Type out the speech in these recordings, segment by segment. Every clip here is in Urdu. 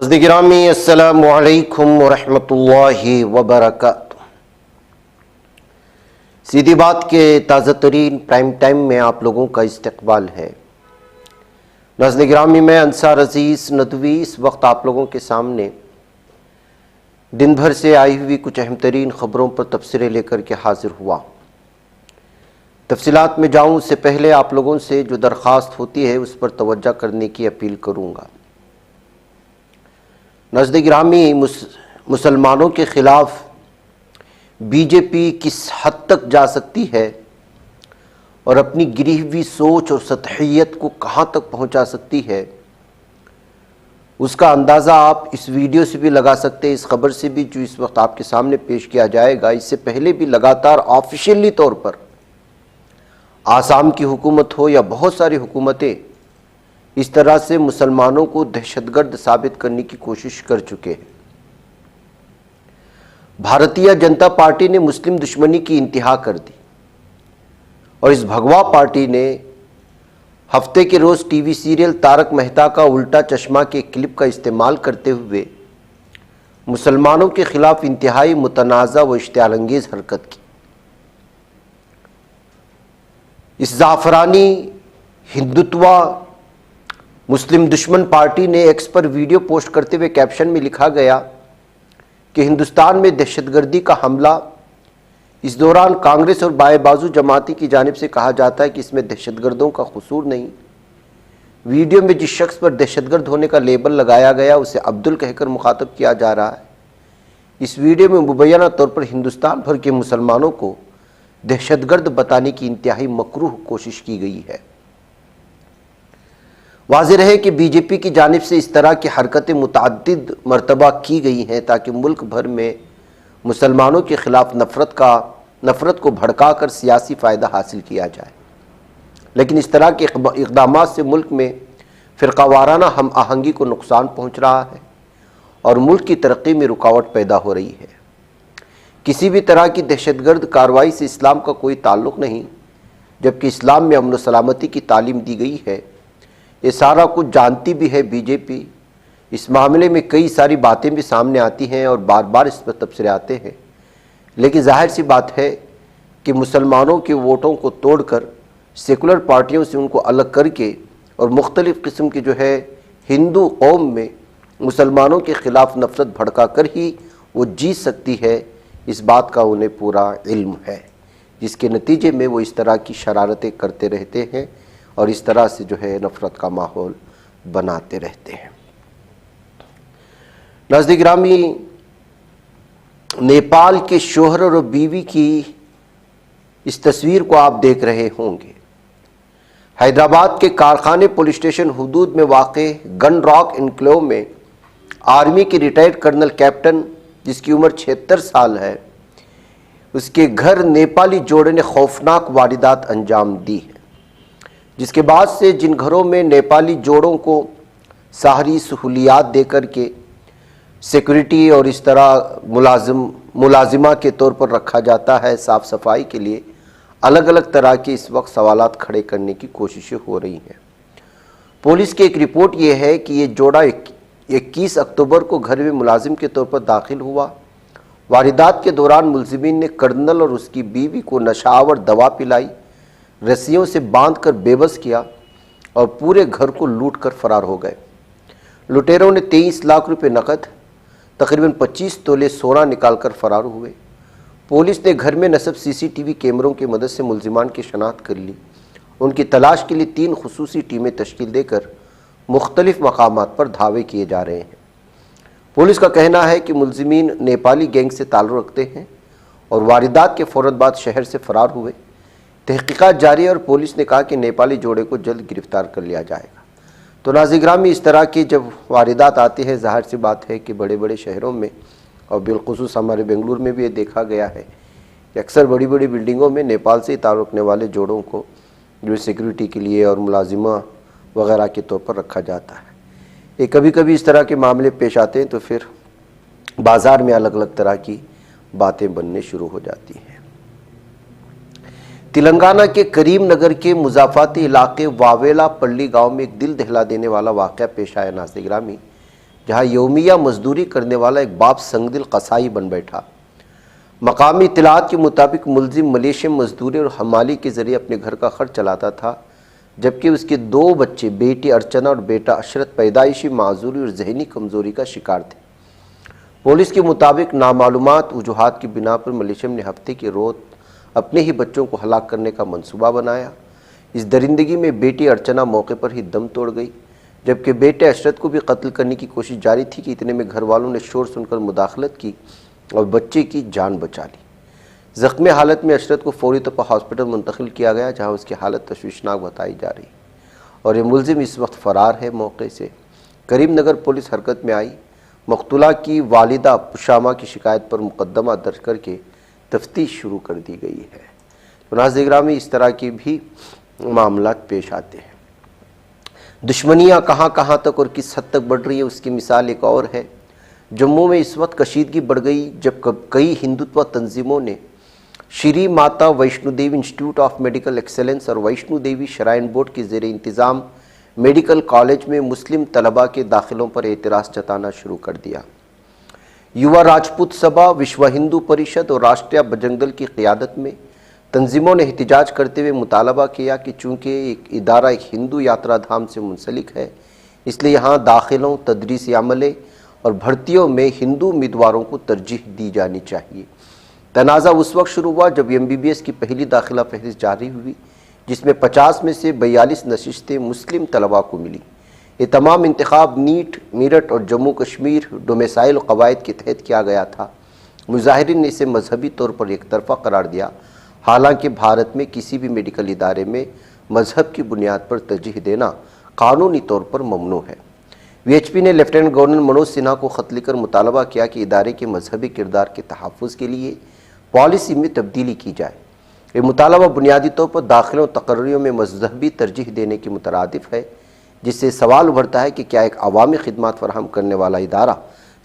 ناظرین گرامی السلام علیکم ورحمۃ اللہ وبرکاتہ۔ سیدھی بات کے تازہ ترین پرائم ٹائم میں آپ لوگوں کا استقبال ہے۔ ناظرین گرامی، میں انصار عزیز ندوی اس وقت آپ لوگوں کے سامنے دن بھر سے آئی ہوئی کچھ اہم ترین خبروں پر تبصرے لے کر کے حاضر ہوا۔ تفصیلات میں جاؤں اس سے پہلے آپ لوگوں سے جو درخواست ہوتی ہے اس پر توجہ کرنے کی اپیل کروں گا۔ ناظرین گرامی، مسلمانوں کے خلاف بی جے پی کس حد تک جا سکتی ہے اور اپنی گری ہوئی سوچ اور سطحیت کو کہاں تک پہنچا سکتی ہے، اس کا اندازہ آپ اس ویڈیو سے بھی لگا سکتے ہیں، اس خبر سے بھی جو اس وقت آپ کے سامنے پیش کیا جائے گا۔ اس سے پہلے بھی لگاتار آفیشیلی طور پر آسام کی حکومت ہو یا بہت ساری حکومتیں اس طرح سے مسلمانوں کو دہشت گرد ثابت کرنے کی کوشش کر چکے ہیں۔ بھارتیہ جنتا پارٹی نے مسلم دشمنی کی انتہا کر دی اور اس بھگوا پارٹی نے ہفتے کے روز ٹی وی سیریل تارک مہتا کا الٹا چشمہ کے کلپ کا استعمال کرتے ہوئے مسلمانوں کے خلاف انتہائی متنازع و اشتعال انگیز حرکت کی۔ اس زعفرانی ہندوتوا مسلم دشمن پارٹی نے ایکس پر ویڈیو پوسٹ کرتے ہوئے کیپشن میں لکھا گیا کہ ہندوستان میں دہشت گردی کا حملہ، اس دوران کانگریس اور بائیں بازو جماعتی کی جانب سے کہا جاتا ہے کہ اس میں دہشت گردوں کا قصور نہیں۔ ویڈیو میں جس شخص پر دہشت گرد ہونے کا لیبل لگایا گیا اسے عبدل کہہ کر مخاطب کیا جا رہا ہے۔ اس ویڈیو میں مبینہ طور پر ہندوستان بھر کے مسلمانوں کو دہشت گرد بتانے کی انتہائی مکروہ کوشش کی گئی ہے۔ واضح رہے کہ بی جے پی کی جانب سے اس طرح کی حرکتیں متعدد مرتبہ کی گئی ہیں تاکہ ملک بھر میں مسلمانوں کے خلاف نفرت کو بھڑکا کر سیاسی فائدہ حاصل کیا جائے، لیکن اس طرح کے اقدامات سے ملک میں فرقہ وارانہ ہم آہنگی کو نقصان پہنچ رہا ہے اور ملک کی ترقی میں رکاوٹ پیدا ہو رہی ہے۔ کسی بھی طرح کی دہشت گرد کارروائی سے اسلام کا کوئی تعلق نہیں، جبکہ اسلام میں امن و سلامتی کی تعلیم دی گئی ہے۔ یہ سارا کچھ جانتی بھی ہے بی جے پی۔ اس معاملے میں کئی ساری باتیں بھی سامنے آتی ہیں اور بار بار اس پر تبصرے آتے ہیں، لیکن ظاہر سی بات ہے کہ مسلمانوں کے ووٹوں کو توڑ کر سیکولر پارٹیوں سے ان کو الگ کر کے اور مختلف قسم کی جو ہے ہندو قوم میں مسلمانوں کے خلاف نفرت بھڑکا کر ہی وہ جیت سکتی ہے، اس بات کا انہیں پورا علم ہے، جس کے نتیجے میں وہ اس طرح کی شرارتیں کرتے رہتے ہیں اور اس طرح سے جو ہے نفرت کا ماحول بناتے رہتے ہیں۔ ناظرین گرامی، نیپال کے شوہر اور بیوی کی اس تصویر کو آپ دیکھ رہے ہوں گے۔ حیدرآباد کے کارخانے پولیس اسٹیشن حدود میں واقع گن راک انکلیو میں آرمی کے ریٹائرڈ کرنل کیپٹن، جس کی عمر 76 سال ہے، اس کے گھر نیپالی جوڑے نے خوفناک واردات انجام دی ہے، جس کے بعد سے جن گھروں میں نیپالی جوڑوں کو ساری سہولیات دے کر کے سیکورٹی اور اس طرح ملازمہ کے طور پر رکھا جاتا ہے صاف صفائی کے لیے، الگ الگ طرح کے اس وقت سوالات کھڑے کرنے کی کوششیں ہو رہی ہیں۔ پولیس کی ایک رپورٹ یہ ہے کہ یہ جوڑا 21 اکتوبر کو گھر میں ملازم کے طور پر داخل ہوا۔ واردات کے دوران ملزمین نے کرنل اور اس کی بیوی کو نشہ آور دوا پلائی، رسیوں سے باندھ کر بے بس کیا اور پورے گھر کو لوٹ کر فرار ہو گئے۔ لٹیروں نے 23 لاکھ روپے نقد، تقریباً 25 تولے سونا نکال کر فرار ہوئے۔ پولیس نے گھر میں نصب سی سی ٹی وی کیمروں کی مدد سے ملزمان کی شناخت کر لی۔ ان کی تلاش کے لیے 3 خصوصی ٹیمیں تشکیل دے کر مختلف مقامات پر دھاوے کیے جا رہے ہیں۔ پولیس کا کہنا ہے کہ ملزمین نیپالی گینگ سے تعلق رکھتے ہیں اور واردات کے فوراً بعد شہر سے فرار ہوئے۔ تحقیقات جاری ہے اور پولیس نے کہا کہ نیپالی جوڑے کو جلد گرفتار کر لیا جائے گا۔ تو ناظرین گرامی، اس طرح کی جب واردات آتی ہے، ظاہر سی بات ہے کہ بڑے بڑے شہروں میں اور بالخصوص ہمارے بنگلور میں بھی یہ دیکھا گیا ہے کہ اکثر بڑی بڑی بلڈنگوں میں نیپال سے تعلق رکھنے والے جوڑوں کو جو سیکورٹی کے لیے اور ملازمہ وغیرہ کے طور پر رکھا جاتا ہے۔ یہ کبھی کبھی اس طرح کے معاملے پیش آتے ہیں تو پھر بازار میں الگ الگ طرح کی باتیں بننے شروع ہو جاتی ہیں۔ تلنگانہ کے کریم نگر کے مضافاتی علاقے واویلا پلی گاؤں میں ایک دل دہلا دینے والا واقعہ پیش آیا۔ ناظرین گرامی، جہاں یومیہ مزدوری کرنے والا ایک باپ سنگ دل قصائی بن بیٹھا۔ مقامی اطلاعات کے مطابق ملزم ملیشین مزدوری اور حمالی کے ذریعے اپنے گھر کا خرچ چلاتا تھا، جبکہ اس کے 2 بچے بیٹی ارچنا اور بیٹا اشرت پیدائشی معذوری اور ذہنی کمزوری کا شکار تھے۔ پولیس کے مطابق نامعلومات وجوہات کی بنا پر ملیشیم نے ہفتے کے روز اپنے ہی بچوں کو ہلاک کرنے کا منصوبہ بنایا۔ اس درندگی میں بیٹی ارچنا موقع پر ہی دم توڑ گئی، جبکہ بیٹے اشرت کو بھی قتل کرنے کی کوشش جاری تھی کہ اتنے میں گھر والوں نے شور سن کر مداخلت کی اور بچے کی جان بچا لی۔ زخمی حالت میں اشرت کو فوری طور پر ہاسپٹل منتقل کیا گیا، جہاں اس کی حالت تشویشناک بتائی جا رہی اور یہ ملزم اس وقت فرار ہے موقع سے۔ کریم نگر پولیس حرکت میں آئی، مقتولہ کی والدہ پشامہ کی شکایت پر مقدمہ درج کر کے تفتیش شروع کر دی گئی ہے۔ ناظرین گرامی، اس طرح کی بھی معاملات پیش آتے ہیں۔ دشمنیاں کہاں تک اور کس حد تک بڑھ رہی ہے، اس کی مثال ایک اور ہے۔ جموں میں اس وقت کشیدگی بڑھ گئی جب کئی ہندوتوا تنظیموں نے Shri Mata Vaishno Devi institute of medical excellence اور ویشنو دیوی شرائن بورڈ کے زیر انتظام میڈیکل کالج میں مسلم طلباء کے داخلوں پر اعتراض جتانا شروع کر دیا۔ یووا راجپوت سبھا، وشو ہندو پریشد اور راشٹریہ بجرنگ دل کی قیادت میں تنظیموں نے احتجاج کرتے ہوئے مطالبہ کیا کہ چونکہ ایک ادارہ ایک ہندو یاترا دھام سے منسلک ہے، اس لیے یہاں داخلوں، تدریسی عملے اور بھرتیوں میں ہندو امیدواروں کو ترجیح دی جانی چاہیے۔ تنازع اس وقت شروع ہوا جب MBBS کی پہلی داخلہ فہرست جاری ہوئی، جس میں 50 میں سے 42 نشستیں مسلم طلباء کو ملی۔ یہ تمام انتخاب نیٹ، میرٹھ اور جموں کشمیر ڈومیسائل قواعد کے تحت کیا گیا تھا۔ مظاہرین نے اسے مذہبی طور پر ایک طرفہ قرار دیا، حالانکہ بھارت میں کسی بھی میڈیکل ادارے میں مذہب کی بنیاد پر ترجیح دینا قانونی طور پر ممنوع ہے۔ VHP نے لیفٹیننٹ گورنر منوج سنہا کو خط لکھ کر مطالبہ کیا کہ ادارے کے مذہبی کردار کے تحفظ کے لیے پالیسی میں تبدیلی کی جائے۔ یہ مطالبہ بنیادی طور پر داخلوں اور تقرریوں میں مذہبی ترجیح دینے کے مترادف ہے، جس سے سوال ابھرتا ہے کہ کیا ایک عوامی خدمات فراہم کرنے والا ادارہ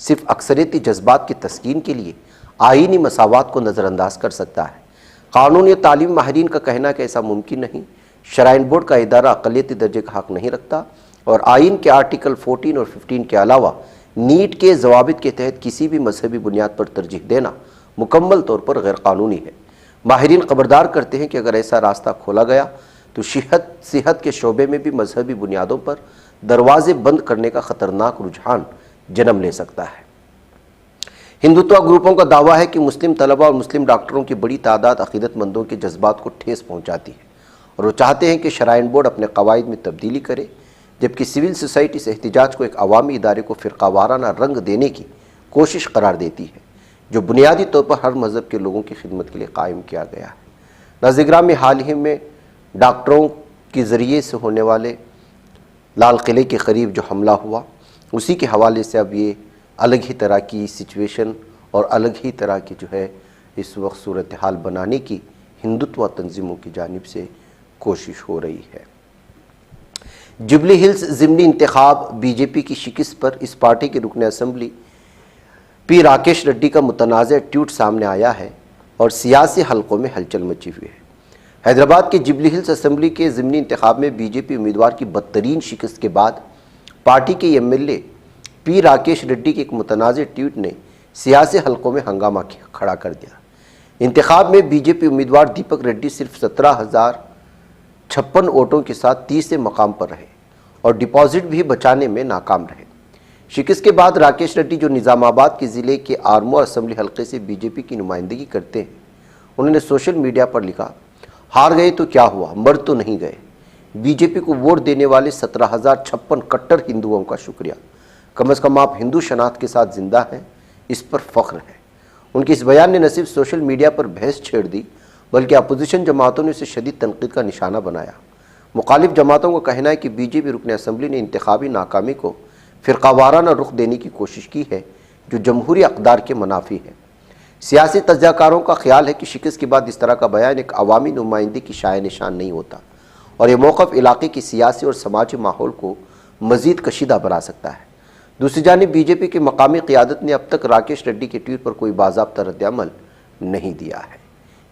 صرف اکثریتی جذبات کی تسکین کے لیے آئینی مساوات کو نظر انداز کر سکتا ہے؟ قانونی اور تعلیمی ماہرین کا کہنا ہے کہ ایسا ممکن نہیں۔ شرائن بورڈ کا ادارہ اقلیتی درجے کا حق نہیں رکھتا اور آئین کے آرٹیکل 14 اور 15 کے علاوہ نیٹ کے ضوابط کے تحت کسی بھی مذہبی بنیاد پر ترجیح دینا مکمل طور پر غیر قانونی ہے۔ ماہرین خبردار کرتے ہیں کہ اگر ایسا راستہ کھولا گیا تو صحت کے شعبے میں بھی مذہبی بنیادوں پر دروازے بند کرنے کا خطرناک رجحان جنم لے سکتا ہے۔ ہندوتوا گروپوں کا دعویٰ ہے کہ مسلم طلباء اور مسلم ڈاکٹروں کی بڑی تعداد عقیدت مندوں کے جذبات کو ٹھیس پہنچاتی ہے اور وہ چاہتے ہیں کہ شرائن بورڈ اپنے قواعد میں تبدیلی کرے، جبکہ سول سوسائٹی اس احتجاج کو ایک عوامی ادارے کو فرقہ وارانہ رنگ دینے کی کوشش قرار دیتی ہے، جو بنیادی طور پر ہر مذہب کے لوگوں کی خدمت کے لیے قائم کیا گیا ہے۔ ناظرین گرامی، حال ہی میں ڈاکٹروں کے ذریعے سے ہونے والے لال قلعے کے قریب جو حملہ ہوا، اسی کے حوالے سے اب یہ الگ ہی طرح کی سچویشن اور الگ ہی طرح کی جو ہے اس وقت صورتحال بنانے کی ہندوتوا تنظیموں کی جانب سے کوشش ہو رہی ہے۔ جبلی ہلز ضمنی انتخاب، BJP کی شکست پر اس پارٹی کے رکن اسمبلی پی راکیش ریڈی کا متنازع ٹویٹ سامنے آیا ہے اور سیاسی حلقوں میں ہلچل مچی ہوئی ہے۔ حیدرآباد کے جبلی ہلز اسمبلی کے ضمنی انتخاب میں BJP امیدوار کی بدترین شکست کے بعد پارٹی کے MLA پی راکیش ریڈی کے ایک متنازع ٹویٹ نے سیاسی حلقوں میں ہنگامہ کھڑا کر دیا۔ انتخاب میں BJP امیدوار دیپک ریڈی صرف 17,056 ووٹوں کے ساتھ تیسرے مقام پر رہے اور ڈپازٹ بھی بچانے میں ناکام رہے۔ شکست کے بعد راکیش ریڈی، جو نظام آباد کے ضلع کے آرمور اسمبلی حلقے سے BJP کی نمائندگی کرتے ہیں، انہوں نے سوشل میڈیا پر لکھا، ہار گئے تو کیا ہوا، مر تو نہیں گئے۔ BJP کو ووٹ دینے والے 17,056 کٹر ہندوؤں کا شکریہ، کم از کم آپ ہندو شناخت کے ساتھ زندہ ہیں، اس پر فخر ہے۔ ان کے اس بیان نے نہ صرف سوشل میڈیا پر بحث چھیڑ دی، بلکہ اپوزیشن جماعتوں نے اسے شدید تنقید کا نشانہ بنایا۔ مخالف جماعتوں کا کہنا ہے کہ BJP رکن اسمبلی نے انتخابی ناکامی کو فرقہ وارانہ رخ دینے کی کوشش کی ہے، جو جمہوری اقدار کے منافی ہے۔ سیاسی تجزیہ کاروں کا خیال ہے کہ شکست کے بعد اس طرح کا بیان ایک عوامی نمائندے کی شائع نشان نہیں ہوتا اور یہ موقف علاقے کی سیاسی اور سماجی ماحول کو مزید کشیدہ بنا سکتا ہے۔ دوسری جانب BJP کی مقامی قیادت نے اب تک راکیش ریڈی کے ٹویٹ پر کوئی باضابطہ رد عمل نہیں دیا ہے۔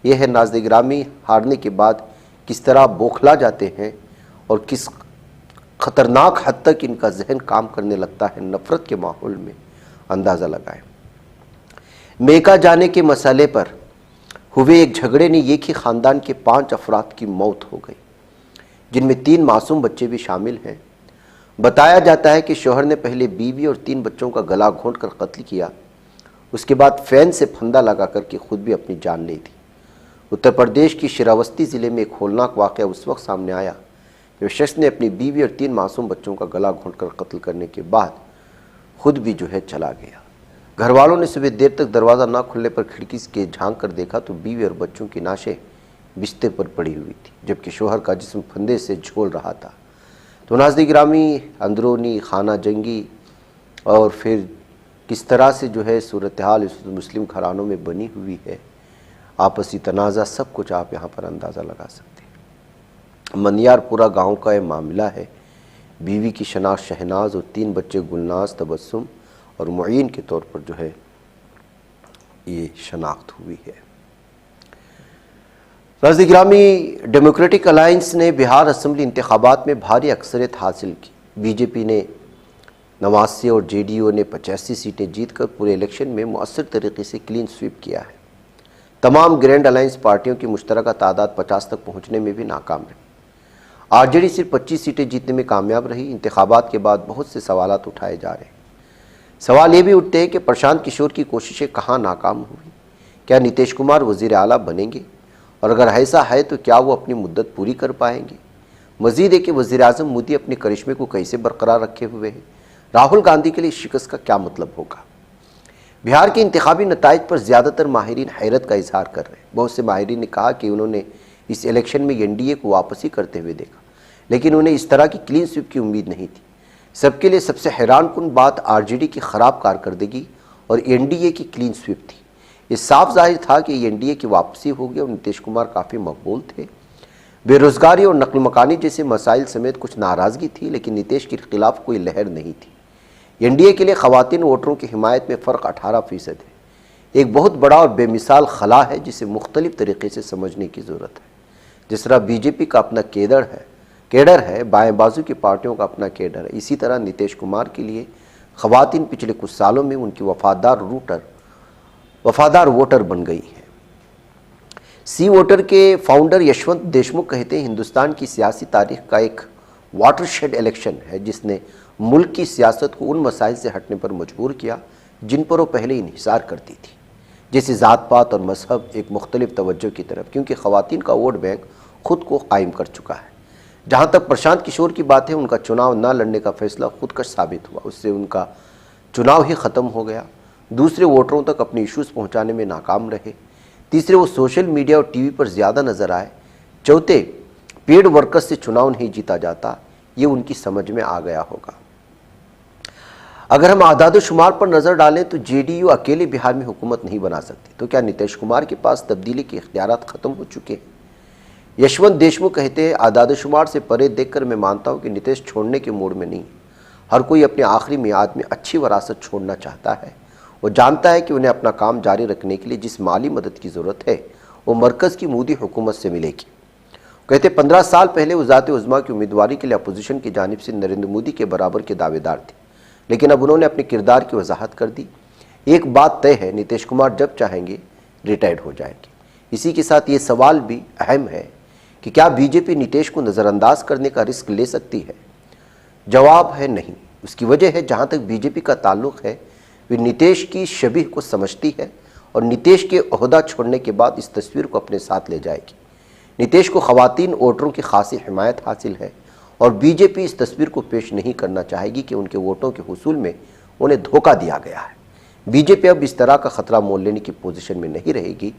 یہ ہے ناظرین گرامی، ہارنے کے بعد کس طرح بوکھلا جاتے ہیں اور کس خطرناک حد تک ان کا ذہن کام کرنے لگتا ہے، نفرت کے ماحول میں اندازہ لگائیں۔ میکا جانے کے مسئلے پر ہوئے ایک جھگڑے نے ایک ہی خاندان کے 5 افراد کی موت ہو گئی، جن میں 3 معصوم بچے بھی شامل ہیں۔ بتایا جاتا ہے کہ شوہر نے پہلے بیوی اور 3 بچوں کا گلا گھونٹ کر قتل کیا، اس کے بعد فین سے پھندا لگا کر کے خود بھی اپنی جان لے دی۔ اتر پردیش کی شراوستی ضلع میں ایک ہولناک واقعہ اس وقت سامنے آیا جب شخص نے اپنی بیوی اور 3 معصوم بچوں کا گلا گھونٹ کر قتل کرنے کے بعد خود بھی چلا گیا۔ گھر والوں نے صبح دیر تک دروازہ نہ کھلنے پر کھڑکی سے جھانک کر دیکھا تو بیوی اور بچوں کی نعشیں بستر پر پڑی ہوئی تھی، جبکہ شوہر کا جسم پھندے سے جھول رہا تھا۔ تو ناظرین گرامی، اندرونی خانہ جنگی اور پھر کس طرح سے صورتحال اس مسلم گھرانوں میں بنی ہوئی ہے، آپسی تنازع، سب کچھ آپ یہاں پر اندازہ لگا سکتے ہیں۔ منیار پورا گاؤں کا یہ معاملہ ہے۔ بیوی کی شناخت شہناز اور 3 بچے گلناز، تبسم اور معین کے طور پر یہ شناخت ہوئی ہے۔ ناظرین گرامی، ڈیموکریٹک الائنس نے بہار اسمبلی انتخابات میں بھاری اکثریت حاصل کی۔ بی جے پی نے 89 اور جے ڈی یو نے 85 سیٹیں جیت کر پورے الیکشن میں مؤثر طریقے سے کلین سویپ کیا ہے۔ تمام گرینڈ الائنس پارٹیوں کی مشترکہ تعداد 50 تک پہنچنے میں بھی ناکام رہی۔ آر جے ڈی صرف 25 سیٹیں جیتنے میں کامیاب رہی۔ انتخابات کے بعد بہت سے سوالات اٹھائے جا رہے ہیں۔ سوال یہ بھی اٹھتے ہیں کہ پرشانت کشور کی کوششیں کہاں ناکام ہوئی؟ کیا نتیش کمار وزیر اعلیٰ بنیں گے؟ اور اگر ایسا ہے تو کیا وہ اپنی مدت پوری کر پائیں گے؟ مزید ہے کہ وزیر اعظم مودی اپنے کرشمے کو کیسے برقرار رکھے ہوئے ہیں؟ راہل گاندھی کے لیے شکست کا کیا مطلب ہوگا؟ بہار کے انتخابی نتائج پر زیادہ تر ماہرین حیرت کا اظہار کر رہے ہیں۔ بہت سے ماہرین نے کہا کہ انہوں نے اس الیکشن میں این ڈی اے کو واپسی کرتے ہوئے دیکھا، لیکن انہیں اس طرح کی کلین سویپ کی امید نہیں تھی۔ سب کے لیے سب سے حیران کن بات آر جے ڈی کی خراب کارکردگی اور این ڈی اے کی کلین سویپ تھی۔ یہ صاف ظاہر تھا کہ این ڈی اے کی واپسی ہوگی اور نتیش کمار کافی مقبول تھے۔ بے روزگاری اور نقل مکانی جیسے مسائل سمیت کچھ ناراضگی تھی، لیکن نتیش کے خلاف کوئی لہر نہیں تھی۔ این ڈی اے کے لیے خواتین ووٹروں کی حمایت میں فرق 18% ہے۔ ایک بہت بڑا اور بے مثال خلا ہے جسے مختلف طریقے سے سمجھنے کی ضرورت ہے۔ جس طرح بی جے پی کا اپنا کیڈر ہے، بائیں بازو کی پارٹیوں کا اپنا کیڈر ہے، اسی طرح نتیش کمار کے لیے خواتین پچھلے کچھ سالوں میں ان کی وفادار ووٹر بن گئی ہیں۔ سی ووٹر کے فاؤنڈر یشونت دیشمکھ کہتے ہیں، ہندوستان کی سیاسی تاریخ کا ایک واٹر شیڈ الیکشن ہے جس نے ملک کی سیاست کو ان مسائل سے ہٹنے پر مجبور کیا جن پر وہ پہلے انحصار کرتی تھی، جیسے ذات پات اور مذہب، ایک مختلف توجہ کی طرف، کیونکہ خواتین کا ووٹ بینک خود کو قائم کر چکا ہے۔ جہاں تک پرشانت کشور کی بات ہے، ان کا چناؤ نہ لڑنے کا فیصلہ خودکش ثابت ہوا، اس سے ان کا چناؤ ہی ختم ہو گیا۔ دوسرے ووٹروں تک اپنے ایشوز پہنچانے میں ناکام رہے۔ تیسرے، وہ سوشل میڈیا اور ٹی وی پر زیادہ نظر آئے۔ چوتھے، پیڈ ورکرز سے چناؤ نہیں جیتا جاتا، یہ ان کی سمجھ میں آ گیا ہوگا۔ اگر ہم اعداد و شمار پر نظر ڈالیں تو جے ڈی یو اکیلے بہار میں حکومت نہیں بنا سکتی، تو کیا نتیش کمار کے پاس تبدیلی کے اختیارات ختم ہو چکے ہیں؟ یشونت دیشمکھ کہتے ہیں، اعداد و شمار سے پرے دیکھ کر میں مانتا ہوں کہ نتیش چھوڑنے کے موڈ میں نہیں۔ ہر کوئی اپنے آخری میعاد میں اچھی وراثت چھوڑنا چاہتا ہے۔ وہ جانتا ہے کہ انہیں اپنا کام جاری رکھنے کے لیے جس مالی مدد کی ضرورت ہے وہ مرکز کی مودی حکومت سے ملے گی۔ کہتے 15 سال پہلے وہ ذات عظمیٰ کی امیدواری کے لیے اپوزیشن کی جانب سے نریندر مودی کے برابر کے دعوے دار تھے، لیکن اب انہوں نے اپنے کردار کی وضاحت کر دی۔ ایک بات طے ہے، نتیش کمار جب چاہیں گے ریٹائرڈ ہو جائیں گے۔ اسی کے ساتھ یہ سوال بھی اہم ہے کہ کیا بی جے پی نتیش کو نظر انداز کرنے کا رسک لے سکتی ہے؟ جواب ہے نہیں۔ اس کی وجہ ہے، جہاں تک بی جے پی کا تعلق ہے، وہ نتیش کی شبیہ کو سمجھتی ہے اور نتیش کے عہدہ چھوڑنے کے بعد اس تصویر کو اپنے ساتھ لے جائے گی۔ نتیش کو خواتین ووٹروں کی خاصی حمایت حاصل ہے اور بی جے پی اس تصویر کو پیش نہیں کرنا چاہے گی کہ ان کے ووٹوں کے حصول میں انہیں دھوکہ دیا گیا ہے۔ بی جے پی اب اس طرح کا خطرہ مول لینے کی پوزیشن میں نہیں رہے گی۔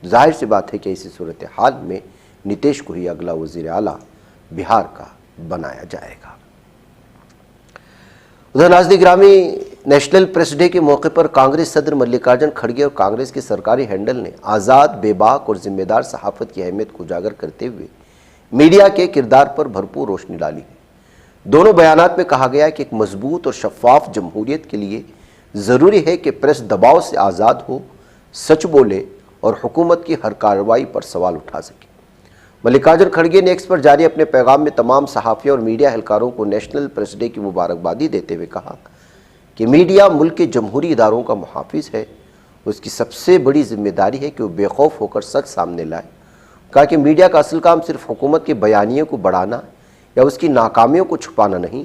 ظاہر سی بات ہے کہ ایسی صورتحال میں نتیش کو ہی اگلا وزیر اعلیٰ بہار کا بنایا جائے گا۔ ادھر ناظرین گرامی، نیشنل پریس ڈے کے موقع پر کانگریس صدر ملکارجن کھڑگے اور کانگریس کے سرکاری ہینڈل نے آزاد، بے باک اور ذمہ دار صحافت کی اہمیت کو اجاگر کرتے ہوئے میڈیا کے کردار پر بھرپور روشنی ڈالی ہے۔ دونوں بیانات میں کہا گیا ہے کہ ایک مضبوط اور شفاف جمہوریت کے لیے ضروری ہے کہ پریس دباؤ سے آزاد ہو، سچ بولے اور حکومت کی ہر کارروائی پر سوال اٹھا سکے۔ ملکاجن کھڑگے نے ایکس پر جاری اپنے پیغام میں تمام صحافیوں اور میڈیا اہلکاروں کو نیشنل پریس ڈے کی مبارکبادی دیتے ہوئے کہا کہ میڈیا ملک کے جمہوری اداروں کا محافظ ہے، اس کی سب سے بڑی ذمہ داری ہے کہ وہ بے خوف ہو کر سچ سامنے لائے۔ کہا کہ میڈیا کا اصل کام صرف حکومت کے بیانیے کو بڑھانا یا اس کی ناکامیوں کو چھپانا نہیں،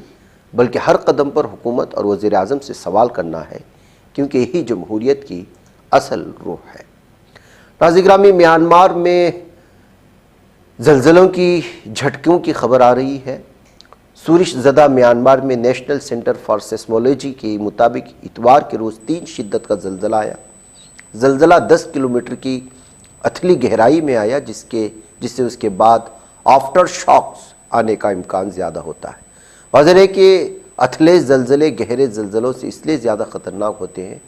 بلکہ ہر قدم پر حکومت اور وزیر اعظم سے سوال کرنا ہے، کیونکہ یہی جمہوریت کی اصل روح ہے۔ ناظرین گرامی، میانمار میں زلزلوں کی جھٹکوں کی خبر آ رہی ہے۔ سورش زدہ میانمار میں نیشنل سینٹر فار سیسمولوجی کے مطابق اتوار کے روز 3 شدت کا زلزلہ آیا۔ زلزلہ 10 کلومیٹر کی اتھلی گہرائی میں آیا، جس سے اس کے بعد آفٹر شاکس آنے کا امکان زیادہ ہوتا ہے۔ واضح ہے کہ اتھلے زلزلے گہرے زلزلوں سے اس لیے زیادہ خطرناک ہوتے ہیں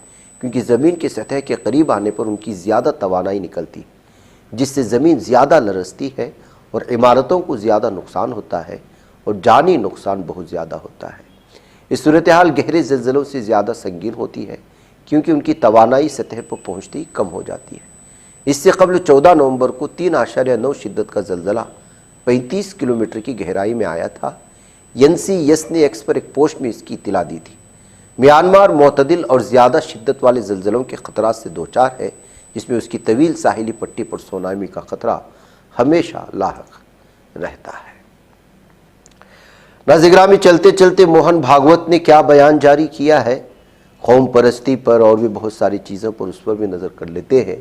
کیونکہ زمین کی سطح کے قریب آنے پر ان کی زیادہ توانائی نکلتی، جس سے زمین زیادہ لرزتی ہے اور عمارتوں کو زیادہ نقصان ہوتا ہے اور جانی نقصان بہت زیادہ ہوتا ہے۔ اس صورتحال گہرے زلزلوں سے زیادہ سنگین ہوتی ہے کیونکہ ان کی توانائی سطح پر پہنچتی کم ہو جاتی ہے۔ اس سے قبل 14 نومبر کو 3.9 شدت کا زلزلہ 35 کلومیٹر کی گہرائی میں آیا تھا۔ ینسی یس نے ایکس پر ایک پوسٹ میں اس کی اطلاع دی تھی۔ میانمار معتدل اور زیادہ شدت والے زلزلوں کے خطرات سے دوچار ہے، جس میں اس کی طویل ساحلی پٹی پر سونامی کا خطرہ ہمیشہ لاحق رہتا ہے۔ ناظرین گرامی، چلتے چلتے موہن بھاگوت نے کیا بیان جاری کیا ہے، قوم پرستی پر اور بھی بہت ساری چیزوں پر، اس پر بھی نظر کر لیتے ہیں۔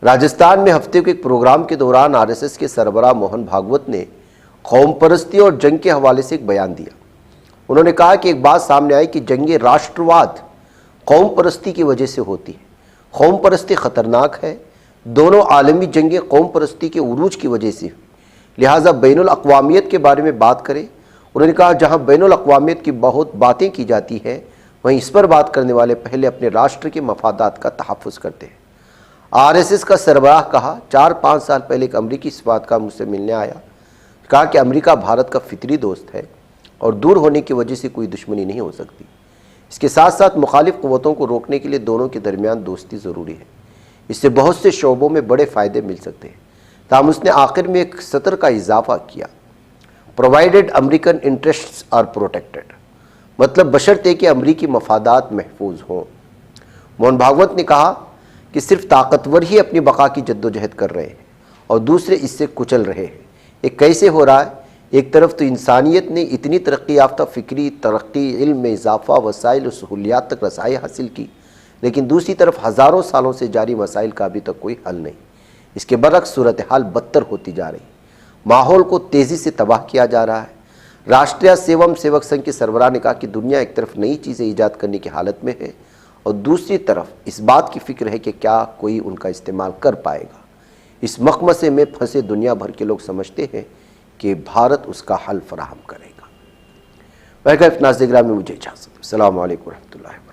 راجستھان میں ہفتے کے ایک پروگرام کے دوران RSS کے سربراہ موہن بھاگوت نے قوم پرستی اور جنگ کے حوالے سے ایک بیان دیا۔ انہوں نے کہا کہ ایک بات سامنے آئی کہ جنگیں راشٹرواد قوم پرستی کی وجہ سے ہوتی ہے۔ قوم پرستی خطرناک ہے۔ دونوں عالمی جنگیں قوم پرستی کے عروج کی وجہ سے ہوئی، لہٰذا بین الاقوامیت کے بارے میں بات کریں۔ انہوں نے کہا جہاں بین الاقوامیت کی بہت باتیں کی جاتی ہیں، وہیں اس پر بات کرنے والے پہلے اپنے راشٹر کے مفادات کا تحفظ کرتے ہیں۔ RSS کا سربراہ کہا 4-5 سال پہلے ایک امریکی سفارت کار مجھ سے ملنے آیا، کہا کہ امریکہ بھارت کا فطری دوست ہے اور دور ہونے کی وجہ سے کوئی دشمنی نہیں ہو سکتی۔ اس کے ساتھ ساتھ مخالف قوتوں کو روکنے کے لیے دونوں کے درمیان دوستی ضروری ہے، اس سے بہت سے شعبوں میں بڑے فائدے مل سکتے ہیں۔ تاہم اس نے آخر میں ایک سطر کا اضافہ کیا، provided American interests are protected, مطلب بشرطے کہ امریکی مفادات محفوظ ہوں۔ موہن بھاگوت نے کہا کہ صرف طاقتور ہی اپنی بقا کی جدوجہد کر رہے ہیں اور دوسرے اس سے کچل رہے ہیں۔ یہ کیسے ہو رہا ہے؟ ایک طرف تو انسانیت نے اتنی ترقی یافتہ فکری ترقی، علم میں اضافہ، وسائل و سہولیات تک رسائی حاصل کی، لیکن دوسری طرف ہزاروں سالوں سے جاری مسائل کا ابھی تک کوئی حل نہیں۔ اس کے برعکس صورتحال بدتر ہوتی جا رہی، ماحول کو تیزی سے تباہ کیا جا رہا ہے۔ راشٹریہ سیوم سیوک سنگھ کے سربراہ نے کہا کہ دنیا ایک طرف نئی چیزیں ایجاد کرنے کی حالت میں ہے اور دوسری طرف اس بات کی فکر ہے کہ کیا کوئی ان کا استعمال کر پائے گا۔ اس مخمصے میں پھنسے دنیا بھر کے لوگ سمجھتے ہیں کہ بھارت اس کا حل فراہم کرے گا۔ ناظرین گرامی، مجھے اجازت۔ السلام علیکم ورحمۃ اللہ وبرکاتہ۔